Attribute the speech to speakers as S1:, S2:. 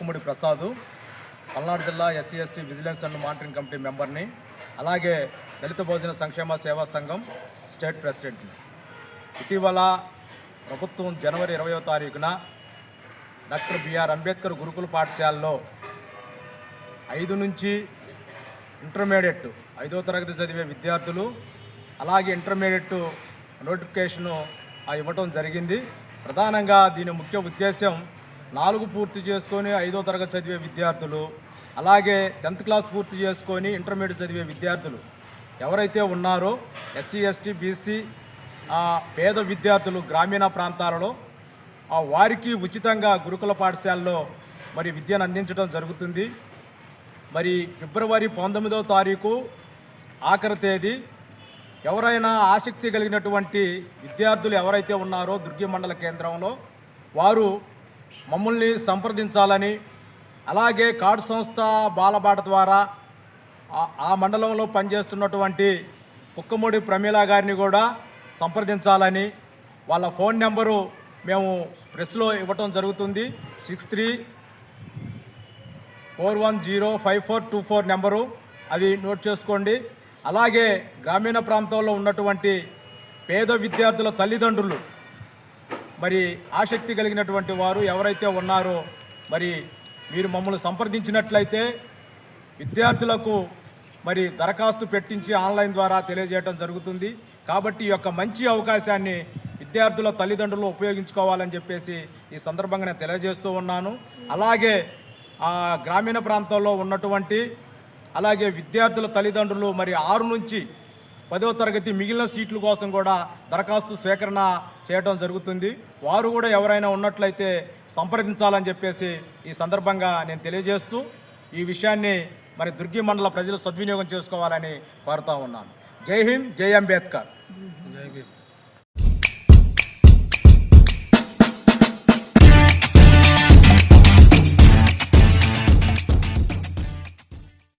S1: కుక్కుముడి ప్రసాద్, పల్నాడు జిల్లా SC ST vigilance and monitoring committee మెంబర్ని, అలాగే దళిత భోజన సంక్షేమ సేవా సంఘం స్టేట్ ప్రెసిడెంట్ని. ఇటీవల ప్రభుత్వం జనవరి 20వ తారీఖున డాక్టర్ బిఆర్ అంబేద్కర్ గురుకుల పాఠశాలలో 5 నుంచి ఇంటర్మీడియట్ 5వ తరగతి చదివే విద్యార్థులు, అలాగే ఇంటర్మీడియట్ నోటిఫికేషను ఇవ్వటం జరిగింది. ప్రధానంగా దీని ముఖ్య ఉద్దేశం 4 పూర్తి చేసుకొని 5వ తరగతి చదివే విద్యార్థులు, అలాగే 10th క్లాస్ పూర్తి చేసుకొని ఇంటర్మీడియట్ చదివే విద్యార్థులు ఎవరైతే ఉన్నారో ఎస్సీ ఎస్టీ బీసీ పేద విద్యార్థులు గ్రామీణ ప్రాంతాలలో వారికి ఉచితంగా గురుకుల పాఠశాలలో మరి విద్యను అందించడం జరుగుతుంది. మరి ఫిబ్రవరి 19వ తారీఖు ఆఖరి తేదీ. ఎవరైనా ఆసక్తి కలిగినటువంటి విద్యార్థులు ఎవరైతే ఉన్నారో దుర్గి మండల కేంద్రంలో వారు మమ్మల్ని సంప్రదించాలని, అలాగే కార్డు సంస్థ బాలబాట ద్వారా ఆ మండలంలో పనిచేస్తున్నటువంటి కుక్కమూడి ప్రమీల గారిని కూడా సంప్రదించాలని వాళ్ళ ఫోన్ నెంబరు మేము ప్రెస్లో ఇవ్వటం జరుగుతుంది. 6341054224 నెంబరు, అవి నోట్ చేసుకోండి. అలాగే గ్రామీణ ప్రాంతాల్లో ఉన్నటువంటి పేద విద్యార్థుల తల్లిదండ్రులు మరి ఆసక్తి కలిగినటువంటి వారు ఎవరైతే ఉన్నారో మరి మీరు మమ్మల్ని సంప్రదించినట్లయితే విద్యార్థులకు మరి దరఖాస్తు పెట్టించి ఆన్లైన్ ద్వారా తెలియజేయడం జరుగుతుంది. కాబట్టి ఈ యొక్క మంచి అవకాశాన్ని విద్యార్థుల తల్లిదండ్రులు ఉపయోగించుకోవాలని చెప్పేసి ఈ సందర్భంగా నేను తెలియజేస్తూ ఉన్నాను. అలాగే గ్రామీణ ప్రాంతాల్లో ఉన్నటువంటి అలాగే విద్యార్థుల తల్లిదండ్రులు మరి 6 నుంచి 10వ తరగతి మిగిలిన సీట్ల కోసం కూడా దరఖాస్తు స్వీకరణ చేయడం జరుగుతుంది. వారు కూడా ఎవరైనా ఉన్నట్లయితే సంప్రదించాలని చెప్పేసి ఈ సందర్భంగా నేను తెలియజేస్తూ ఈ విషయాన్ని మరి దుర్గి మండల ప్రజలు సద్వినియోగం చేసుకోవాలని కోరుతా ఉన్నాను. జై హింద్, జై అంబేద్కర్.
S2: జై భీమ్.